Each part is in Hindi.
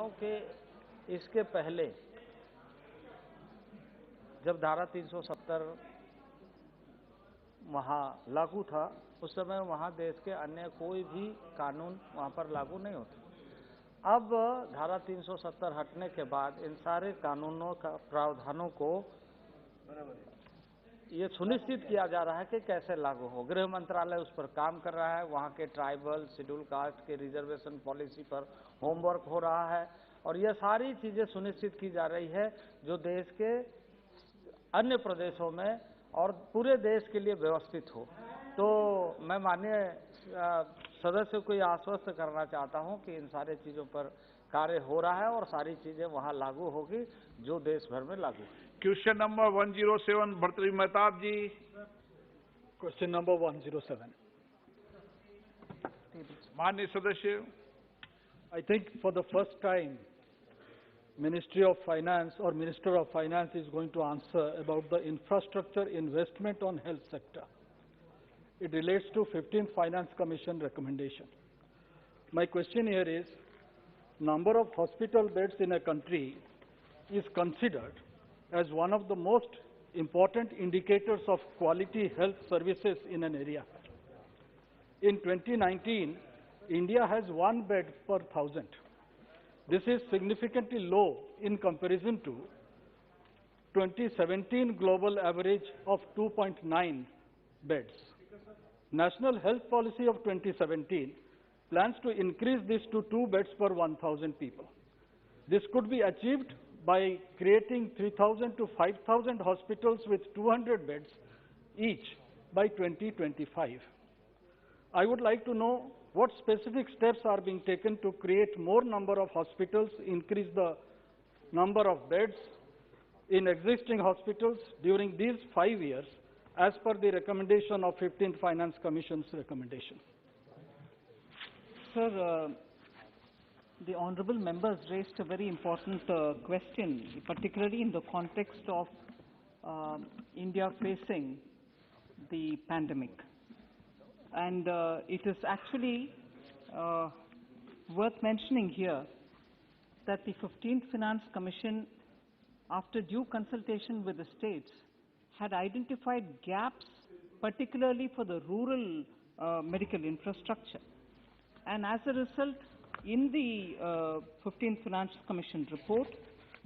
हूं कि इसके पहले जब धारा 370 वहां लागू था, उस समय वहां देश के अन्य कोई भी कानून वहां पर लागू नहीं होते। अब धारा 370 हटने के बाद इन सारे कानूनों का प्रावधानों को ये सुनिश्चित किया जा रहा है कि कैसे लागू हो। गृह मंत्रालय उस पर काम कर रहा है, वहां के ट्राइबल शेड्यूल कास्ट के रिजर्वेशन पॉलिसी पर होमवर्क हो रहा है और ये सारी चीजें सुनिश्चित की जा रही है जो देश के अन्य प्रदेशों में और पूरे देश के लिए व्यवस्थित हो। तो मैं माननीय सदस्य को यह आश्वस्त करना चाहता हूं कि इन सारे चीजों पर कार्य हो रहा है और सारी चीजें वहां लागू होगी जो देश भर में लागू है। Question number 107 Bhartruhari Mahtab ji. Question number 107। माननीय सदस्य, I think for the first time, Ministry of Finance or Minister of Finance is going to answer about the infrastructure investment on health sector. It relates to 15th Finance Commission recommendation. My question here is, number of hospital beds in a country is considered as one of the most important indicators of quality health services in an area. In 2019, India has 1 bed per 1,000. This is significantly low in comparison to 2017 global average of 2.9 beds. National Health Policy of 2017 plans to increase this to 2 beds per 1,000 people. This could be achieved by creating 3,000 to 5,000 hospitals with 200 beds each by 2025. I would like to know what specific steps are being taken to create more number of hospitals, increase the number of beds in existing hospitals during these 5 years as per the recommendation of 15th Finance Commission's recommendation. Sir, the honorable members raised a very important question, particularly in the context of India facing the pandemic. And it is actually worth mentioning here that the 15th Finance Commission, after due consultation with the states, had identified gaps, particularly for the rural medical infrastructure. And as a result, in the 15th Finance Commission report,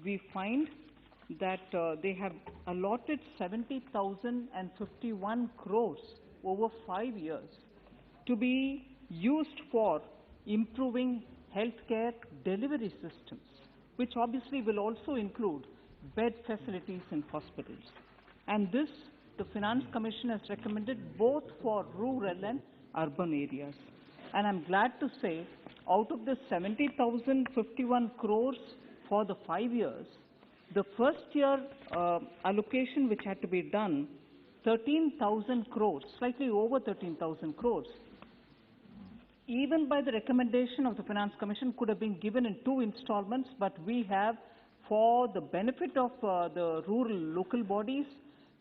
we find that they have allotted 70,051 crores over 5 years to be used for improving healthcare delivery systems, which obviously will also include bed facilities in hospitals. And this, the Finance Commission has recommended both for rural and urban areas. And I'm glad to say, out of the 70,051 crores for the 5 years, the first year allocation which had to be done, 13,000 crores, slightly over 13,000 crores, even by the recommendation of the Finance Commission, could have been given in 2 installments, but we have, for the benefit of the rural local bodies,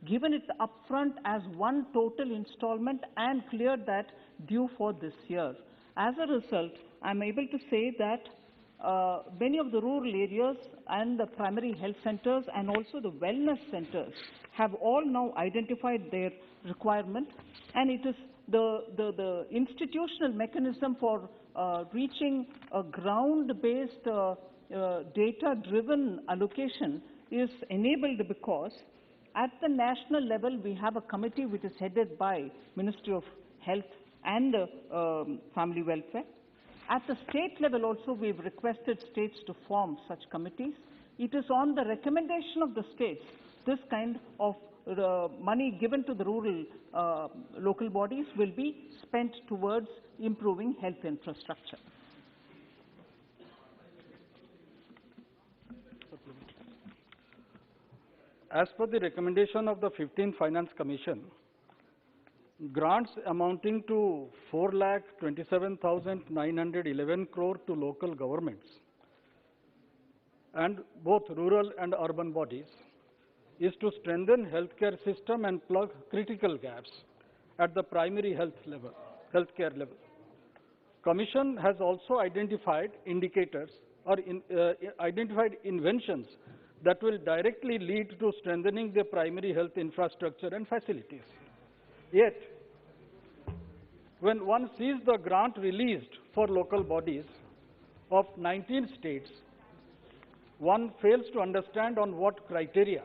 given it upfront as one total installment and cleared that due for this year. As a result, I'm able to say that many of the rural areas and the primary health centers and also the wellness centers have all now identified their requirement, and it is the institutional mechanism for reaching a ground-based data-driven allocation is enabled because at the national level we have a committee which is headed by Ministry of Health and Family Welfare. At the state level also we've requested states to form such committees. It is on the recommendation of the states this kind of money given to the rural local bodies will be spent towards improving health infrastructure. As per the recommendation of the 15th Finance Commission, grants amounting to 4,27,911 crore to local governments and both rural and urban bodies is to strengthen healthcare system and plug critical gaps at the primary healthcare level. Commission has also identified indicators or identified inventions that will directly lead to strengthening the primary health infrastructure and facilities. Yet, when one sees the grant released for local bodies of 19 states, one fails to understand on what criteria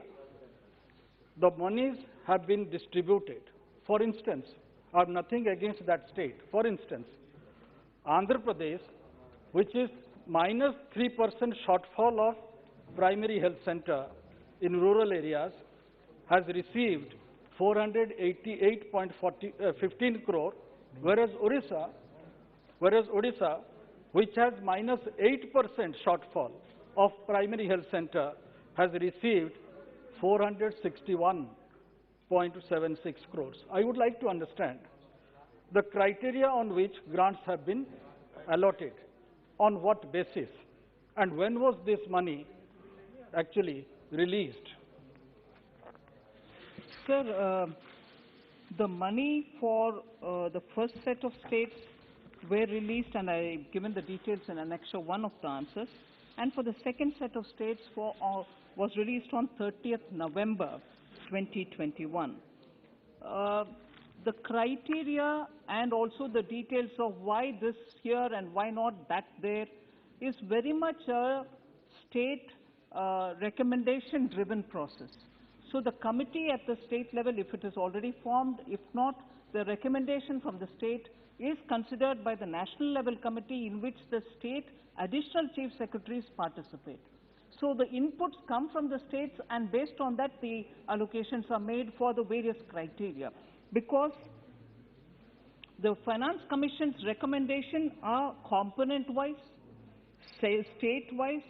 the monies have been distributed. For instance, I have nothing against that state. For instance, Andhra Pradesh, which is -3% shortfall of primary health center in rural areas, has received 488.15 crore, whereas Odisha, which has -8% shortfall of primary health center, has received 461.76 crores. I would like to understand the criteria on which grants have been allotted, on what basis, and when was this money actually released? Sir, the money for the first set of states were released, and I've given the details in Annexure 1 of the answers. And for the second set of states was released on 30th November 2021. The criteria and also the details of why this here and why not that there is very much a state recommendation-driven process. So the committee at the state level, if it is already formed, if not, the recommendation from the state is considered by the national level committee in which the state additional chief secretaries participate. So the inputs come from the states, and based on that the allocations are made for the various criteria. Because the Finance Commission's recommendation are component-wise, state-wise,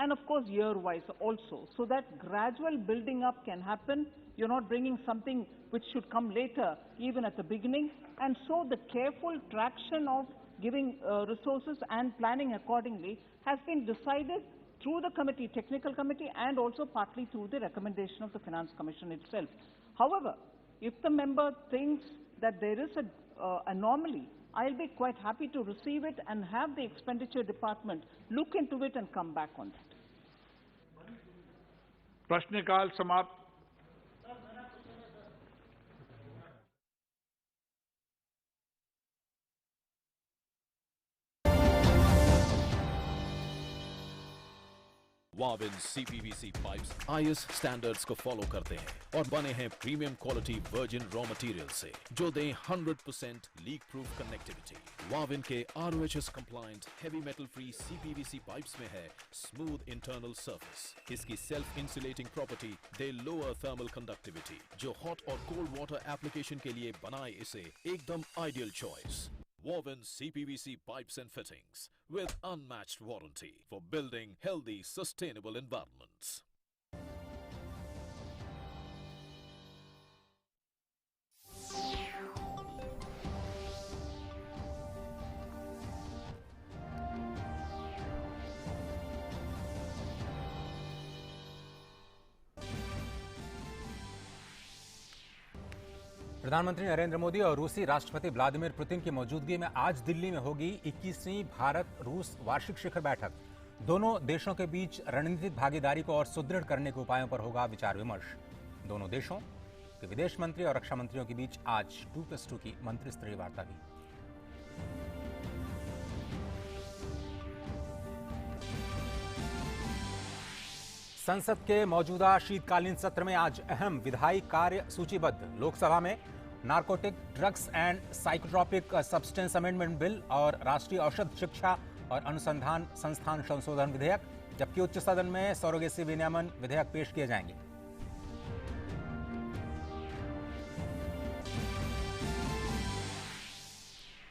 and of course year-wise also, so that gradual building up can happen. You're not bringing something which should come later, even at the beginning. And so the careful traction of giving resources and planning accordingly has been decided through the committee, technical committee, and also partly through the recommendation of the Finance Commission itself. However, if the member thinks that there is an anomaly, I'll be quite happy to receive it and have the expenditure department look into it and come back on that. प्रश्नकाल समाप्त। वाविन CPVC पाइप्स IS स्टैंडर्ड्स को फॉलो करते हैं और बने हैं premium quality virgin raw material से, जो दें 100% लीक प्रूफ कनेक्टिविटी। वाविन के RoHS compliant heavy metal free CPVC pipes में है स्मूथ इंटरनल सरफेस। इसकी सेल्फ इंसुलेटिंग प्रॉपर्टी दे लोअर थर्मल कंडक्टिविटी, जो हॉट और कोल्ड वाटर एप्लीकेशन के लिए बनाए इसे एकदम ideal choice. Woven CPVC pipes and fittings with unmatched warranty for building healthy, sustainable environments. प्रधानमंत्री नरेंद्र मोदी और रूसी राष्ट्रपति व्लादिमीर पुतिन की मौजूदगी में आज दिल्ली में होगी 21वीं भारत-रूस वार्षिक शिखर बैठक। दोनों देशों के बीच रणनीतिक भागीदारी को और सुदृढ़ करने के उपायों पर होगा विचार विमर्श। दोनों देशों के विदेश मंत्री और रक्षा मंत्रियों के बीच आज 2+2 की मंत्री स्तरीय वार्ता हुई। संसद के मौजूदा शीतकालीन सत्र में आज अहम विधायी कार्य सूचीबद्ध। लोकसभा में narcotic drugs and psychotropic substance amendment bill और राष्ट्रीय औषध शिक्षा और अनुसंधान संस्थान संशोधन विधेयक, जबकि उच्च सदन में सरोगेसी विनियमन विधेयक पेश किए जाएंगे।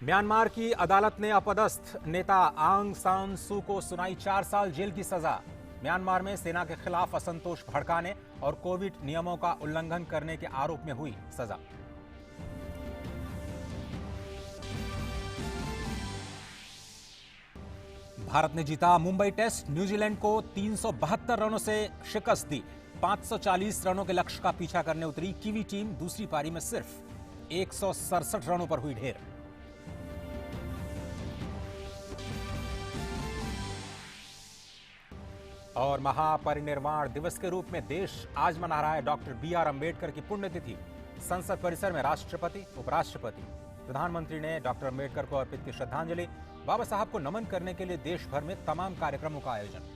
म्यांमार की अदालत ने अपदस्थ नेता आंग सान सू को सुनाई 4 साल जेल की सजा। म्यांमार में सेना के खिलाफ असंतोष भड़काने और कोविड नियमों का उल्लंघन करने के आरोप में हुई सजा। भारत ने जीता मुंबई टेस्ट, न्यूजीलैंड को 372 रनों से शिकस्त दी। 540 रनों के लक्ष्य का पीछा करने उतरी कीवी टीम दूसरी पारी में सिर्फ 167 रनों पर हुई ढेर। और महापरिनिर्वाण दिवस के रूप में देश आज मना रहा है डॉक्टर B.R. अम्बेडकर की पुण्यतिथि। संसद परिसर में राष्ट्रपति, उपराष्ट्रपति, प्रधानमंत्री ने डॉक्टर अम्बेडकर को अर्पित की श्रद्धांजलि। बाबा साहब को नमन करने के लिए देश भर में तमाम कार्यक्रमों का आयोजन।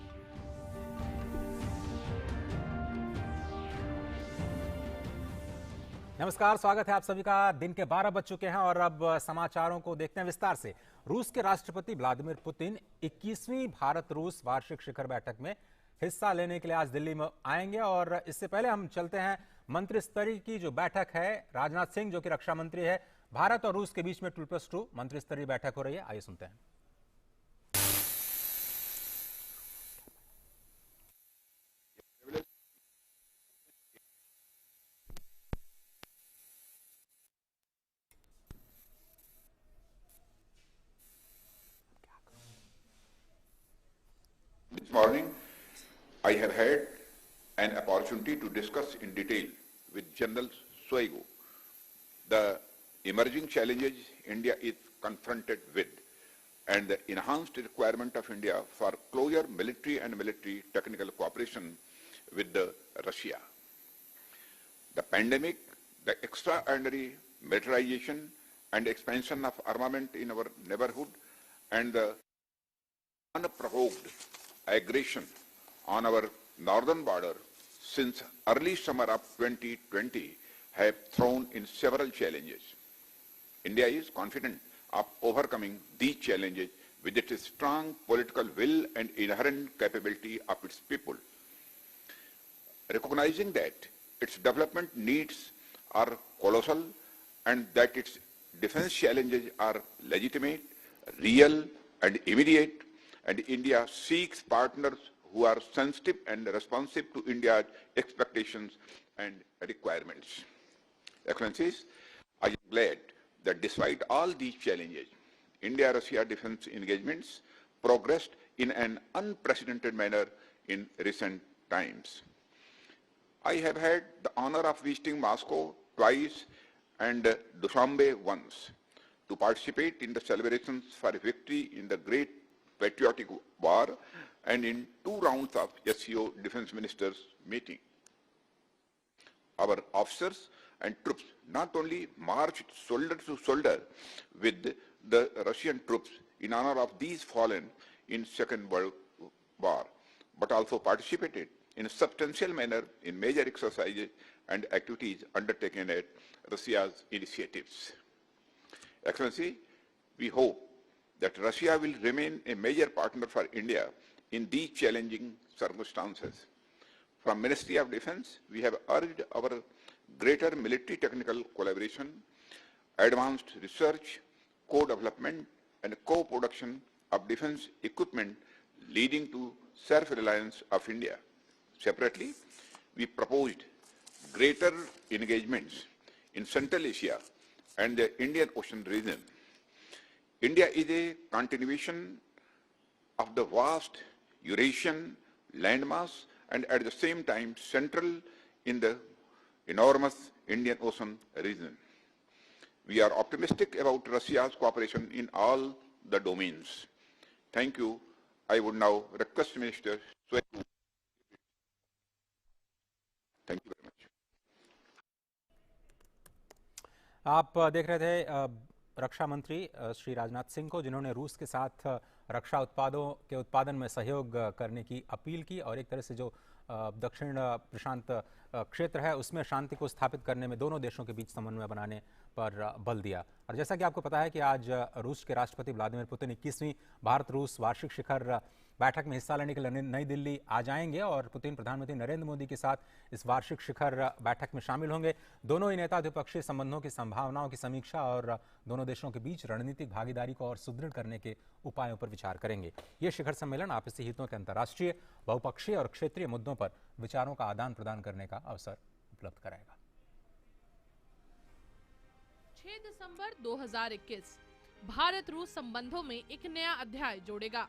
नमस्कार, स्वागत है आप सभी का। दिन के 12 बज चुके हैं और अब समाचारों को देखते हैं विस्तार से। रूस के राष्ट्रपति व्लादिमीर पुतिन 21वीं भारत रूस वार्षिक शिखर बैठक में हिस्सा लेने के लिए आज दिल्ली में आएंगे और इससे पहले हम चलते हैं मंत्री स्तरीय की जो बैठक है। राजनाथ सिंह जो कि रक्षा मंत्री है, भारत और रूस के बीच में 2+2 मंत्री स्तरीय बैठक हो रही है। आइए सुनते हैं। This morning, I have had an opportunity to discuss in detail with General Shoigu the emerging challenges India is confronted with and the enhanced requirement of India for closer military and military technical cooperation with Russia. The pandemic, the extraordinary militarization and expansion of armament in our neighborhood, and the unprovoked aggression on our northern border since early summer of 2020 have thrown in several challenges. India is confident of overcoming these challenges with its strong political will and inherent capability of its people. Recognizing that its development needs are colossal and that its defense challenges are legitimate, real, and immediate, and India seeks partners who are sensitive and responsive to India's expectations and requirements. Excellencies, I am glad that despite all these challenges, India-Russia defense engagements progressed in an unprecedented manner in recent times. I have had the honor of visiting Moscow twice and Dushanbe once to participate in the celebrations for victory in the Great Patriotic War and in 2 rounds of SCO Defense Ministers meeting. Our officers and troops not only marched shoulder to shoulder with the Russian troops in honor of these fallen in Second World War, but also participated in a substantial manner in major exercises and activities undertaken at Russia's initiatives. Excellency, we hope that Russia will remain a major partner for India in these challenging circumstances. From Ministry of Defense, we have urged our greater military technical collaboration, advanced research, co-development, and co-production of defense equipment leading to self-reliance of India. Separately, we proposed greater engagements in Central Asia and the Indian Ocean region. India is a continuation of the vast Eurasian landmass and at the same time central in the enormous Indian Ocean region. We are optimistic about Russia's cooperation in all the domains. Thank you. I would now request Minister Shoigu. Thank you very much. आप देख रहे थे रक्षा मंत्री श्री राजनाथ सिंह को, जिन्होंने रूस के साथ रक्षा उत्पादों के उत्पादन में सहयोग करने की अपील की और एक तरह से जो दक्षिण प्रशांत क्षेत्र है उसमें शांति को स्थापित करने में दोनों देशों के बीच समन्वय बनाने पर बल दिया। और जैसा कि आपको पता है कि आज रूस के राष्ट्रपति व्लादिमीर पुतिन 21वीं भारत रूस वार्षिक शिखर बैठक में हिस्सा लेने के लिए नई दिल्ली आ जाएंगे और पुतिन प्रधानमंत्री नरेंद्र मोदी के साथ इस वार्षिक शिखर बैठक में शामिल होंगे। दोनों ही नेता द्विपक्षीय संबंधों की संभावनाओं की समीक्षा और दोनों देशों के बीच रणनीतिक भागीदारी को और सुदृढ़ करने के उपायों पर विचार करेंगे। ये शिखर सम्मेलन आपसी हितों के अंतर्राष्ट्रीय, बहुपक्षीय और क्षेत्रीय मुद्दों पर विचारों का आदान प्रदान करने का अवसर उपलब्ध कराएगा। 6 दिसंबर 2021 भारत रूस संबंधों में एक नया अध्याय जोड़ेगा,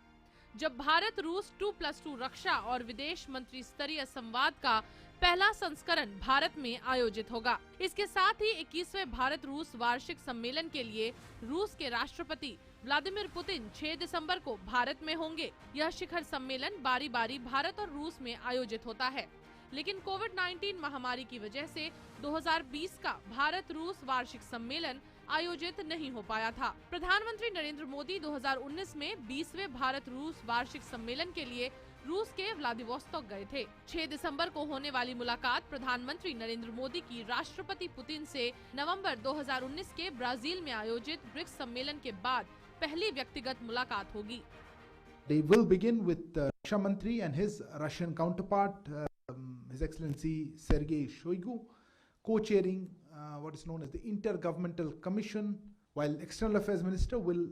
जब भारत रूस 2+2 रक्षा और विदेश मंत्री स्तरीय संवाद का पहला संस्करण भारत में आयोजित होगा। इसके साथ ही 21वें भारत रूस वार्षिक सम्मेलन के लिए रूस के राष्ट्रपति व्लादिमीर पुतिन 6 दिसंबर को भारत में होंगे। यह शिखर सम्मेलन बारी बारी भारत और रूस में आयोजित होता है, लेकिन कोविड-19 महामारी की वजह से 2020 का भारत रूस वार्षिक सम्मेलन आयोजित नहीं हो पाया था। प्रधानमंत्री नरेंद्र मोदी 2019 में 20वें भारत रूस वार्षिक सम्मेलन के लिए रूस के व्लादिवोस्तोक गए थे। 6 दिसंबर को होने वाली मुलाकात प्रधानमंत्री नरेंद्र मोदी की राष्ट्रपति पुतिन से नवंबर 2019 के ब्राजील में आयोजित ब्रिक्स सम्मेलन के बाद पहली व्यक्तिगत मुलाकात होगी। They will begin with Raksha Mantri and his Russian counterpart, His Excellency Sergei Shoigu, co-chairing what is known as the Intergovernmental Commission, while External Affairs Minister will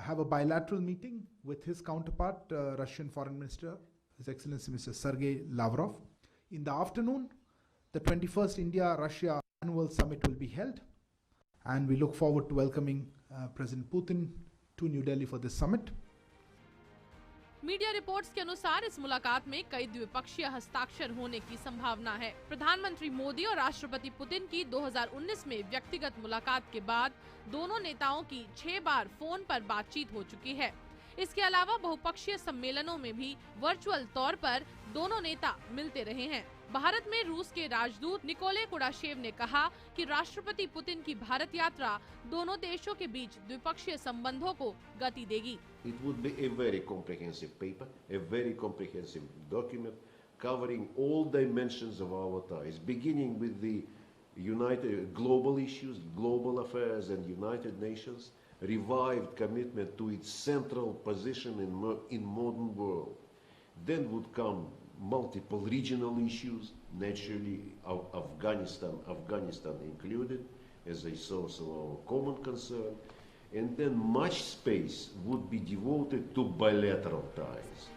have a bilateral meeting with his counterpart, Russian Foreign Minister, His Excellency Mr. Sergei Lavrov. In the afternoon, the 21st India-Russia Annual Summit will be held, and we look forward to welcoming President Putin to New Delhi for this summit. Media reports के अनुसार इस मुलाकात में कई द्विपक्षीय हस्ताक्षर होने की संभावना है। प्रधानमंत्री मोदी और राष्ट्रपति पुतिन की 2019 में व्यक्तिगत मुलाकात के बाद दोनों नेताओं की 6 बार फोन पर बातचीत हो चुकी है। इसके अलावा बहुपक्षीय सम्मेलनों में भी वर्चुअल तौर पर दोनों नेता मिलते रहे हैं। भारत में रूस के राजदूत निकोले कुडाशेव ने कहा कि राष्ट्रपति पुतिन की भारत यात्रा दोनों देशों के बीच द्विपक्षीय संबंधों को गति देगी। It would be a very comprehensive paper, a very comprehensive document covering all dimensions of our ties, beginning with the united global issues, global affairs and United Nations, revived commitment to its central position in modern world. Then would come multiple regional issues, naturally Afghanistan included, as a source of our common concern, and then much space would be devoted to bilateral ties.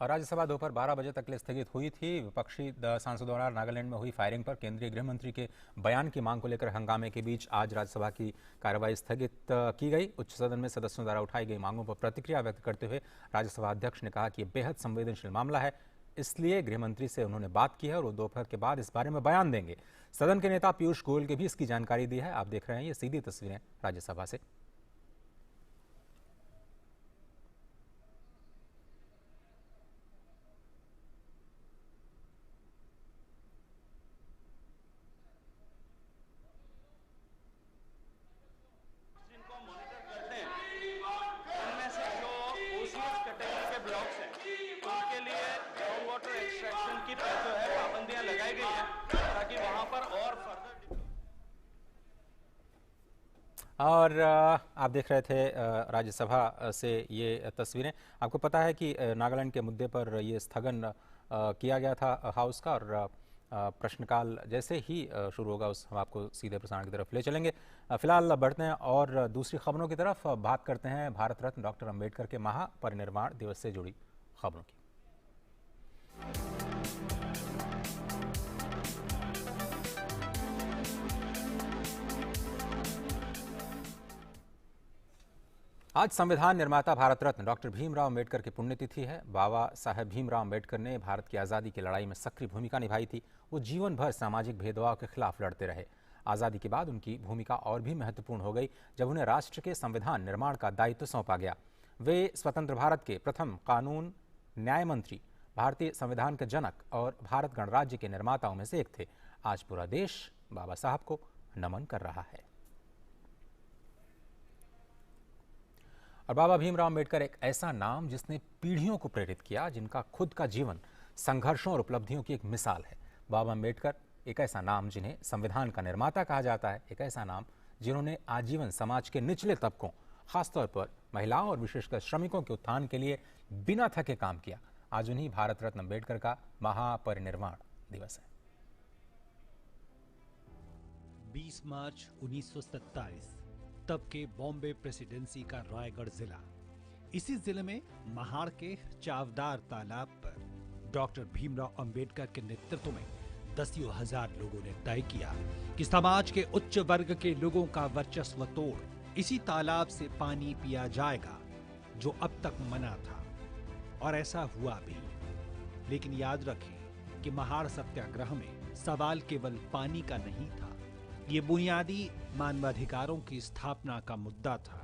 Rajya Sabha दोपहर 12 बजे तक के लिए स्थगित हुई थी। विपक्षी सांसदों द्वारा नागालैंड में हुई फायरिंग पर केंद्रीय गृह मंत्री के बयान की मांग को लेकर हंगामे के बीच आज राज्यसभा की कार्यवाही स्थगित की गई। उच्च सदन में सदस्यों द्वारा उठाई गई मांगों पर प्रतिक्रिया व्यक्त करते हुए राज्यसभा अध्यक्ष ने कहा कि यह बेहद संवेदनशील मामला है, इसलिए गृह मंत्री से उन्होंने बात की है और वो दोपहर के बाद इस बारे में बयान देंगे। सदन के नेता पीयूष गोयल के भी इसकी जानकारी दी है। आप देख रहे हैं ये सीधी तस्वीरें राज्यसभा से। और आप देख रहे थे राज्यसभा से ये तस्वीरें। आपको पता है कि नागालैंड के मुद्दे पर ये स्थगन किया गया था हाउस का, और प्रश्नकाल जैसे ही शुरू होगा उस हम आपको सीधे प्रसारण की तरफ ले चलेंगे। फिलहाल बढ़ते हैं और दूसरी खबरों की तरफ। बात करते हैं भारत रत्न डॉक्टर अंबेडकर के महापरिनिर्वाण दिवस से जुड़ी खबरों की। आज संविधान निर्माता भारत रत्न डॉक्टर भीमराव अंबेडकर की पुण्यतिथि है। बाबा साहेब भीमराव अंबेडकर ने भारत की आज़ादी की लड़ाई में सक्रिय भूमिका निभाई थी। वो जीवन भर सामाजिक भेदभाव के खिलाफ लड़ते रहे। आज़ादी के बाद उनकी भूमिका और भी महत्वपूर्ण हो गई जब उन्हें राष्ट्र के संविधान निर्माण का दायित्व सौंपा गया। वे स्वतंत्र भारत के प्रथम कानून न्याय मंत्री, भारतीय संविधान के जनक और भारत गणराज्य के निर्माताओं में से एक थे। आज पूरा देश बाबा साहब को नमन कर रहा है। और बाबा भीमराव अंबेडकर एक ऐसा नाम जिसने पीढ़ियों को प्रेरित किया, जिनका खुद का जीवन संघर्षों और उपलब्धियों की एक मिसाल है। बाबा अंबेडकर एक ऐसा नाम जिन्हें संविधान का निर्माता कहा जाता है, एक ऐसा नाम जिन्होंने आजीवन समाज के निचले तबकों, खासतौर पर महिलाओं और विशेषकर श्रमिकों के उत्थान के लिए बिना थके काम किया। आज उन्हीं भारत रत्न अंबेडकर का महापरिनिर्वाण दिवस है। 20 मार्च 1927 तब के बॉम्बे प्रेसिडेंसी का रायगढ़ जिला। इसी जिले में महाड़ के चावदार तालाब पर डॉक्टर भीमराव अंबेडकर के नेतृत्व में दसियों हजार लोगों ने तय किया कि समाज के उच्च वर्ग के लोगों का वर्चस्व तोड़ इसी तालाब से पानी पिया जाएगा, जो अब तक मना था। और ऐसा हुआ भी। लेकिन याद रखें कि महाड़ सत्याग्रह में सवाल केवल पानी का नहीं था, ये बुनियादी मानवाधिकारों की स्थापना का मुद्दा था।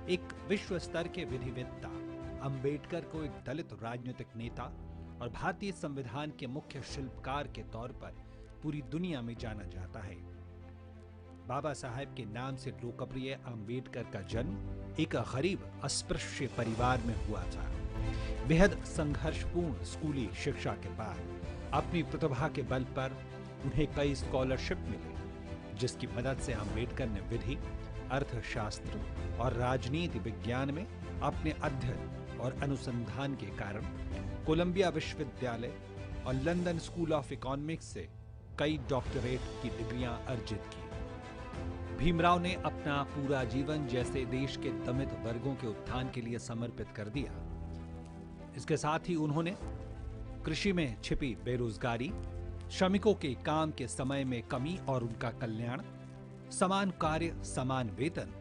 एक विश्व स्तर के विधिवेत्ता अंबेडकर को एक दलित राजनीतिक नेता और भारतीय संविधान के मुख्य शिल्पकार के तौर पर पूरी दुनिया में जाना जाता है। बाबा साहेब के नाम से लोकप्रिय अंबेडकर का जन्म एक गरीब अस्पृश्य परिवार में हुआ था। बेहद संघर्षपूर्ण स्कूली शिक्षा के बाद अपनी प्रतिभा के बल पर उन्हें कई स्कॉलरशिप मिले, जिसकी मदद से अंबेडकर ने विधि, अर्थशास्त्र और राजनीति विज्ञान में अपने अध्ययन और अनुसंधान के कारण कोलंबिया विश्वविद्यालय और लंदन स्कूल ऑफ इकोनॉमिक्स से कई डॉक्टरेट की डिग्रियां अर्जित की। भीमराव ने अपना पूरा जीवन जैसे देश के दमित वर्गों के उत्थान के लिए समर्पित कर दिया। इसके साथ ही उन्होंने कृषि में छिपी बेरोजगारी, श्रमिकों के काम के समय में कमी और उनका कल्याण, समान कार्य समान वेतन,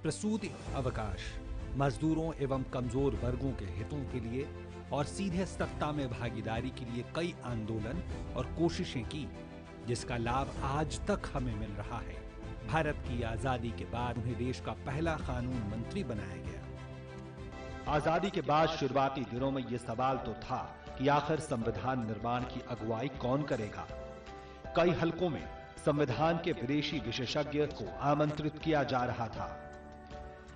प्रसूति अवकाश, मजदूरों एवं कमजोर वर्गों के हितों के लिए और सीधे सत्ता में भागीदारी के लिए कई आंदोलन और कोशिशें की, जिसका लाभ आज तक हमें मिल रहा है। भारत की आजादी के बाद उन्हें देश का पहला कानून मंत्री बनाया गया। आजादी के बाद शुरुआती दिनों में यह सवाल तो था कि आखिर संविधान निर्माण की अगुवाई कौन करेगा। कई हलकों में संविधान के विदेशी विशेषज्ञ को आमंत्रित किया जा रहा था,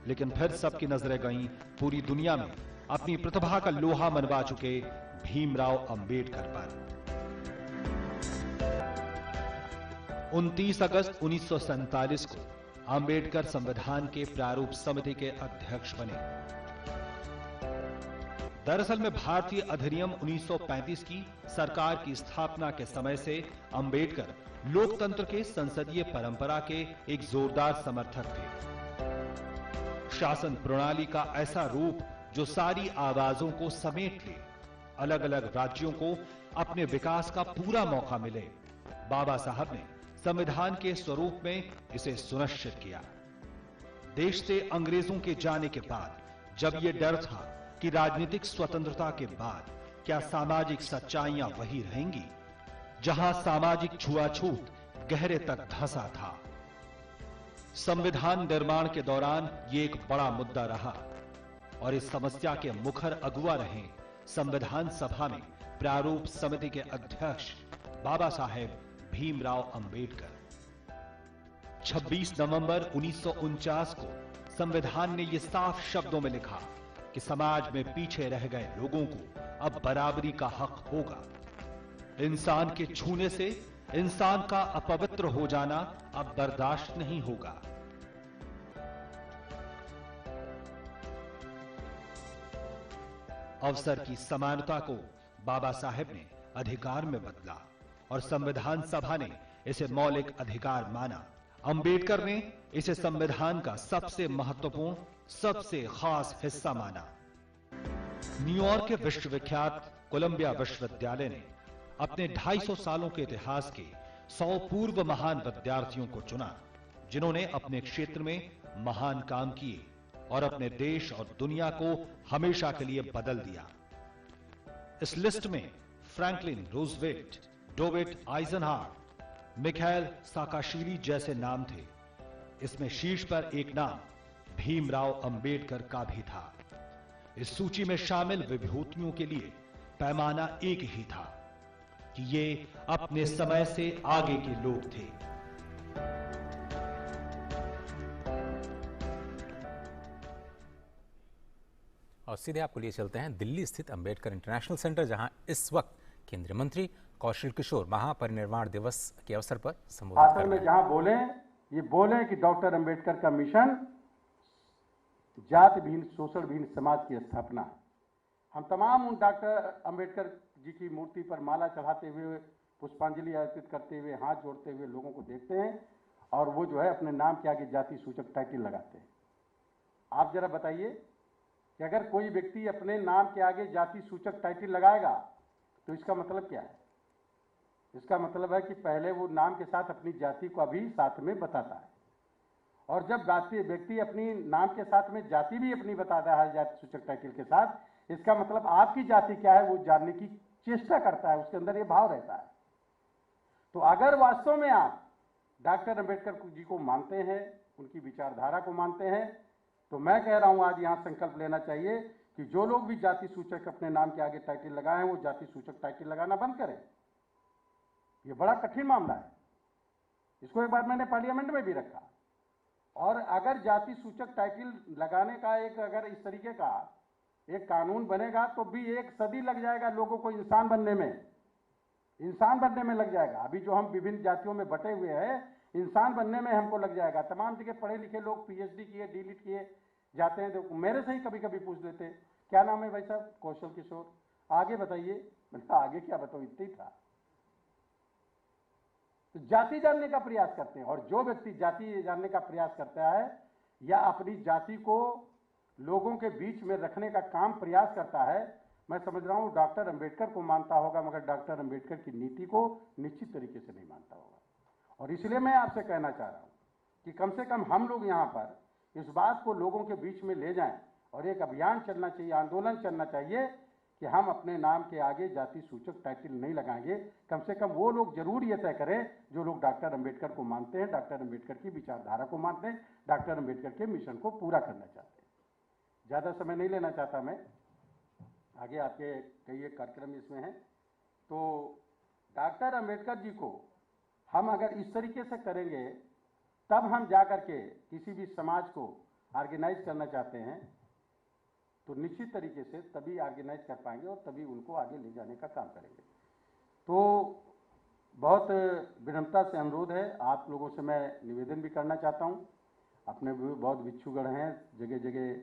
लेकिन फिर सबकी नजरें गईं पूरी दुनिया में अपनी प्रतिभा का लोहा मनवा चुके भीमराव अंबेडकर पर। 29 अगस्त 1947 को अंबेडकर संविधान के प्रारूप समिति के अध्यक्ष बने। दरअसल में भारतीय अधिनियम 1935 की सरकार की स्थापना के समय से अंबेडकर लोकतंत्र के संसदीय परंपरा के एक जोरदार समर्थक थे। शासन प्रणाली का ऐसा रूप जो सारी आवाजों को समेट ले, अलग अलग राज्यों को अपने विकास का पूरा मौका मिले, बाबा साहब ने संविधान के स्वरूप में इसे सुनिश्चित किया। देश से अंग्रेजों के जाने के बाद जब यह डर था कि राजनीतिक स्वतंत्रता के बाद क्या सामाजिक सच्चाइयां वही रहेंगी, जहां सामाजिक छुआछूत गहरे तक धंसा था। संविधान निर्माण के दौरान यह एक बड़ा मुद्दा रहा और इस समस्या के मुखर अगुवा रहे संविधान सभा में प्रारूप समिति के अध्यक्ष बाबा साहेब भीमराव अंबेडकर। 26 नवंबर 1949 को संविधान ने यह साफ शब्दों में लिखा कि समाज में पीछे रह गए लोगों को अब बराबरी का हक होगा। इंसान के छूने से इंसान का अपवित्र हो जाना अब बर्दाश्त नहीं होगा। अवसर की समानता को बाबा साहेब ने अधिकार में बदला और संविधान सभा ने इसे मौलिक अधिकार माना। अंबेडकर ने इसे संविधान का सबसे महत्वपूर्ण, सबसे खास हिस्सा माना। न्यूयॉर्क के विश्वविख्यात कोलंबिया विश्वविद्यालय ने अपने 250 सालों के इतिहास के 100 पूर्व महान विद्यार्थियों को चुना, जिन्होंने अपने क्षेत्र में महान काम किए और अपने देश और दुनिया को हमेशा के लिए बदल दिया। इस लिस्ट में Franklin Roosevelt, David Eisenhower, Mikhail Saakashvili जैसे नाम थे। इसमें शीर्ष पर एक नाम भीमराव अंबेडकर का भी था। इस सूची में शामिल विभूतियों के लिए पैमाना एक ही था कि ये अपने समय से आगे के लोग थे। और सीधे आपको लिए चलते हैं दिल्ली स्थित अंबेडकर इंटरनेशनल सेंटर, जहां इस वक्त केंद्रीय मंत्री कौशल किशोर महापरिनिर्वाण दिवस के अवसर पर संबोधित कर रहे हैं। जहां बोले कि डॉक्टर अंबेडकर का मिशन जाति विहीन, शोषण विहीन समाज की स्थापना है। हम तमाम उन डॉक्टर अंबेडकर जी की मूर्ति पर माला चढ़ाते हुए, पुष्पांजलि अर्पित करते हुए, हाथ जोड़ते हुए लोगों को देखते हैं और वो जो है अपने नाम के आगे जाति सूचक टाइटल लगाते हैं। आप जरा बताइए कि अगर कोई व्यक्ति अपने नाम के आगे जाति सूचक टाइटल लगाएगा तो इसका मतलब क्या है? इसका मतलब है कि पहले वो नाम के साथ अपनी जाति को भी साथ में बताता है, और जब व्यक्ति अपनी नाम के साथ में जाति भी अपनी बताता है जाति सूचक टाइटल के साथ, इसका मतलब आपकी जाति क्या है वो जानने की चेष्टा करता है, उसके अंदर ये भाव रहता है। तो अगर वास्तव में आप डॉक्टर अंबेडकर जी को मानते हैं, उनकी विचारधारा को मानते हैं, तो मैं कह रहा हूं आज यहां संकल्प लेना चाहिए कि जो लोग भी जाति सूचक अपने नाम के आगे टाइटल लगाए हैं वो जाति सूचक टाइटल लगाना बंद करें। ये बड़ा कठिन मामला है, इसको एक बार मैंने पार्लियामेंट में भी रखा। और अगर जाति सूचक टाइटल लगाने का अगर इस तरीके का एक कानून बनेगा तो भी 1 सदी लग जाएगा लोगों को इंसान बनने में लग जाएगा। अभी जो हम विभिन्न जातियों में बटे हुए हैं, इंसान बनने में हमको लग जाएगा। तमाम जगह पढ़े लिखे लोग पीएचडी किए, डीलिट किए जाते हैं, तो मेरे से ही कभी कभी पूछ लेते हैं क्या नाम है भाई साहब? कौशल किशोर। आगे बताइए। मतलब आगे क्या बताऊं, इतना ही था। तो जाति जानने का प्रयास करते हैं, और जो व्यक्ति जाति जानने का प्रयास करता है या अपनी जाति को लोगों के बीच में रखने का काम प्रयास करता है, मैं समझ रहा हूं डॉक्टर अंबेडकर को मानता होगा, मगर डॉक्टर अंबेडकर की नीति को निश्चित तरीके से नहीं मानता होगा। और इसलिए मैं आपसे कहना चाह रहा हूं कि कम से कम हम लोग यहां पर इस बात को लोगों के बीच में ले जाएं और एक अभियान चलना चाहिए, आंदोलन चलना चाहिए कि हम अपने नाम के आगे जाति सूचक टाइटल नहीं लगाएंगे। कम से कम वो लोग जरूर ये तय करें जो लोग डॉक्टर अंबेडकर को मानते हैं, डॉक्टर अंबेडकर की विचारधारा को मानते हैं, डॉक्टर अंबेडकर के मिशन को पूरा करना चाहते हैं। ज़्यादा समय नहीं लेना चाहता मैं, आगे आपके कई एक कार्यक्रम इसमें हैं। तो डॉक्टर अंबेडकर जी को हम अगर इस तरीके से करेंगे तब हम जा कर के किसी भी समाज को ऑर्गेनाइज करना चाहते हैं तो निश्चित तरीके से तभी ऑर्गेनाइज कर पाएंगे और तभी उनको आगे ले जाने का काम करेंगे। तो बहुत विनम्रता से अनुरोध है, आप लोगों से मैं निवेदन भी करना चाहता हूं। अपने भी बहुत बिच्छूगढ़ हैं, जगह जगह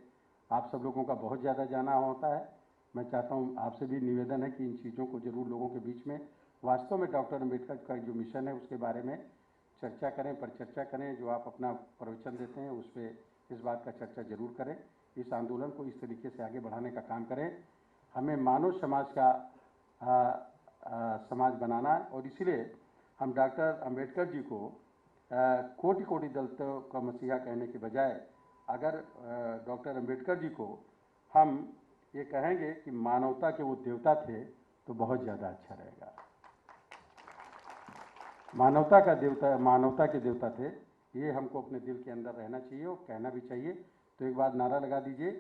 आप सब लोगों का बहुत ज़्यादा जाना होता है। मैं चाहता हूं, आपसे भी निवेदन है कि इन चीज़ों को जरूर लोगों के बीच में वास्तव में डॉक्टर अंबेडकर का जो मिशन है उसके बारे में चर्चा करें, परिचर्चा करें। जो आप अपना प्रवचन देते हैं उस पर इस बात का चर्चा जरूर करें। इस आंदोलन को इस तरीके से आगे बढ़ाने का काम करें। हमें मानव समाज का समाज बनाना है और इसलिए हम डॉक्टर अंबेडकर जी को कोटि कोटि दलितों का मसीहा कहने के बजाय अगर डॉक्टर अंबेडकर जी को हम ये कहेंगे कि मानवता के वो देवता थे तो बहुत ज़्यादा अच्छा रहेगा। मानवता के देवता थे, ये हमको अपने दिल के अंदर रहना चाहिए और कहना भी चाहिए। तो एक बार नारा लगा दीजिए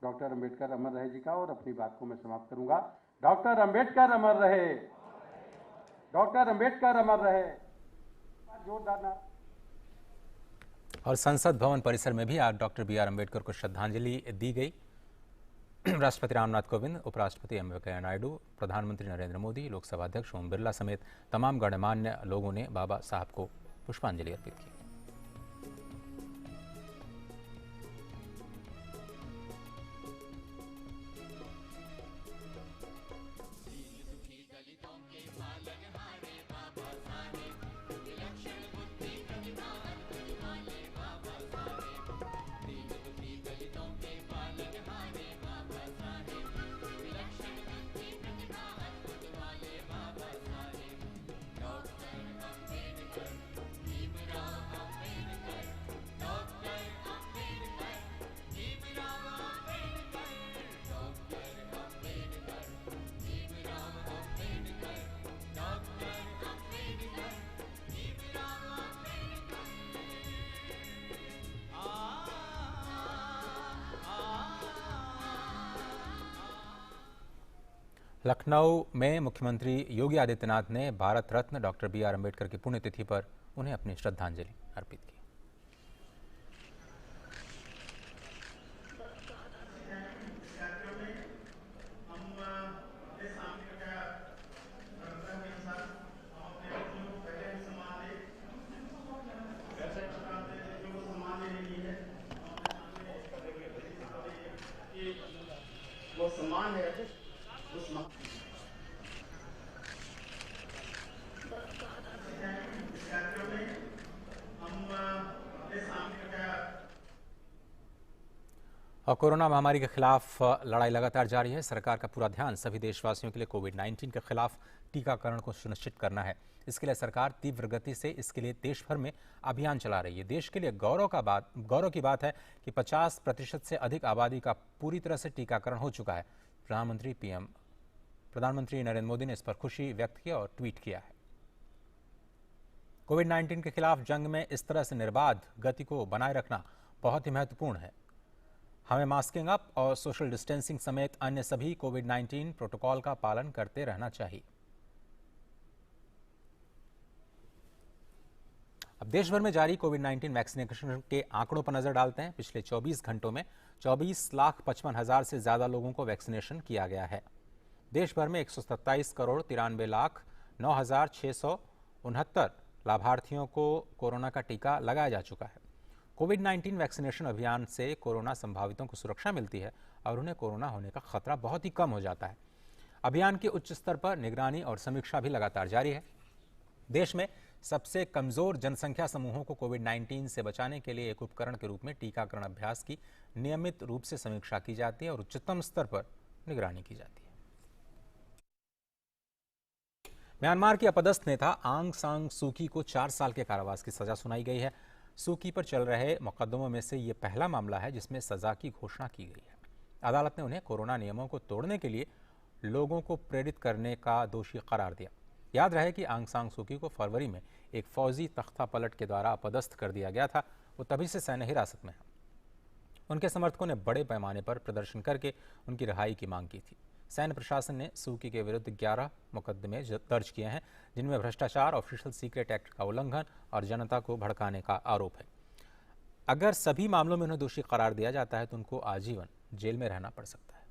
डॉक्टर अंबेडकर अमर रहे जी का, और अपनी बात को मैं समाप्त करूंगा। डॉक्टर अंबेडकर अमर रहे, डॉक्टर अंबेडकर अमर रहे। जोरदार नारा। और संसद भवन परिसर में भी आज डॉक्टर बी आर अम्बेडकर को श्रद्धांजलि दी गई। राष्ट्रपति रामनाथ कोविंद, उपराष्ट्रपति एम वेंकैया नायडू, प्रधानमंत्री नरेंद्र मोदी, लोकसभा अध्यक्ष ओम बिरला समेत तमाम गणमान्य लोगों ने बाबा साहब को पुष्पांजलि अर्पित की। लखनऊ में मुख्यमंत्री योगी आदित्यनाथ ने Bharat Ratna doctor B are Ambedkar की पुण्यतिथि पर उन्हें अपनी श्रद्धांजलि अर्पित की। वो सम्मान है और कोरोना महामारी के खिलाफ लड़ाई लगातार जारी है। सरकार का पूरा ध्यान सभी देशवासियों के लिए कोविड-19 के खिलाफ टीकाकरण को सुनिश्चित करना है। इसके लिए सरकार तीव्र गति से इसके लिए देश भर में अभियान चला रही है। देश के लिए गौरव की बात है कि 50% से अधिक आबादी का पूरी तरह से टीकाकरण हो चुका है। प्रधानमंत्री नरेंद्र मोदी ने इस पर खुशी व्यक्त की और ट्वीट किया है। कोविड-19 के खिलाफ जंग में इस तरह से निर्बाध गति को बनाए रखना बहुत ही महत्वपूर्ण है। हमें मास्किंग अप और सोशल डिस्टेंसिंग समेत अन्य सभी कोविड-19 प्रोटोकॉल का पालन करते रहना चाहिए। अब देश भर में जारी कोविड-19 वैक्सीनेशन के आंकड़ों पर नजर डालते हैं। पिछले 24 घंटों में 24,55,000 से ज्यादा लोगों को वैक्सीनेशन किया गया है। देश भर में 127,93,09,669 लाभार्थियों को कोरोना का टीका लगाया जा चुका है। कोविड-19 वैक्सीनेशन अभियान से कोरोना संभावितों को सुरक्षा मिलती है और उन्हें कोरोना होने का खतरा बहुत ही कम हो जाता है। अभियान के उच्च स्तर पर निगरानी और समीक्षा भी लगातार जारी है। देश में सबसे कमजोर जनसंख्या समूहों को कोविड-19 से बचाने के लिए एक उपकरण के रूप में टीकाकरण अभ्यास की नियमित रूप से समीक्षा की जाती है और उच्चतम स्तर पर निगरानी की जाती है। म्यांमार की अपदस्थ नेता आंग सान सू की को 4 साल के कारावास की सजा सुनाई गई है। सू की पर चल रहे मुकदमों में से यह पहला मामला है जिसमें सजा की घोषणा की गई है। अदालत ने उन्हें कोरोना नियमों को तोड़ने के लिए लोगों को प्रेरित करने का दोषी करार दिया। याद रहे कि आंग सान सू की को फरवरी में एक फौजी तख्ता पलट के द्वारा अपदस्थ कर दिया गया था। वो तभी से सैन्य हिरासत में है। उनके समर्थकों ने बड़े पैमाने पर प्रदर्शन करके उनकी रिहाई की मांग की थी। सैन्य प्रशासन ने सू की के विरुद्ध 11 मुकदमे दर्ज किए हैं, जिनमें भ्रष्टाचार, ऑफिशियल सीक्रेट एक्ट का उल्लंघन और जनता को भड़काने का आरोप है। अगर सभी मामलों में उन्हें दोषी करार दिया जाता है तो उनको आजीवन जेल में रहना पड़ सकता है।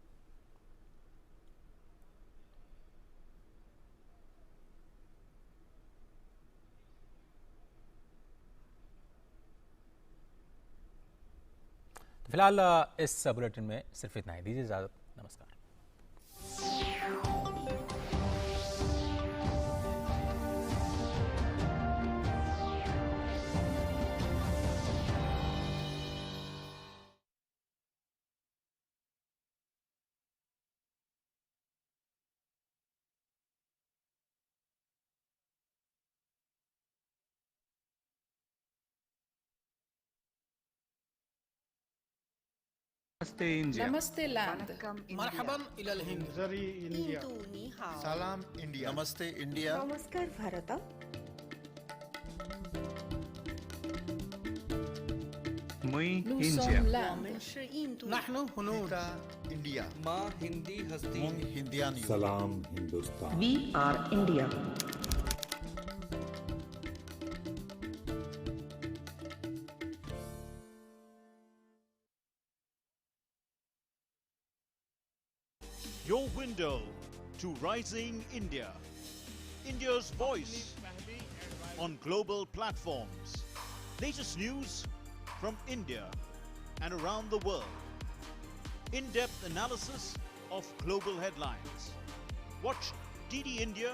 फिलहाल इस बुलेटिन में सिर्फ इतना ही। दीजिए इजाजत। नमस्कार। नमस्ते इंडिया। नमस्ते लैंड। मरहबन इलल हिंद। जरी इंडिया। सलाम इंडिया। नमस्ते इंडिया। नमस्कार भारत। मुई इंडिया। नहनु हुनूर इंडिया। माँ हिंदी हस्ती हिंदियानी। सलाम Hindustan. We are India. Your window to rising India. India's voice on global platforms. Latest news from India and around the world. In-depth analysis of global headlines. Watch DD India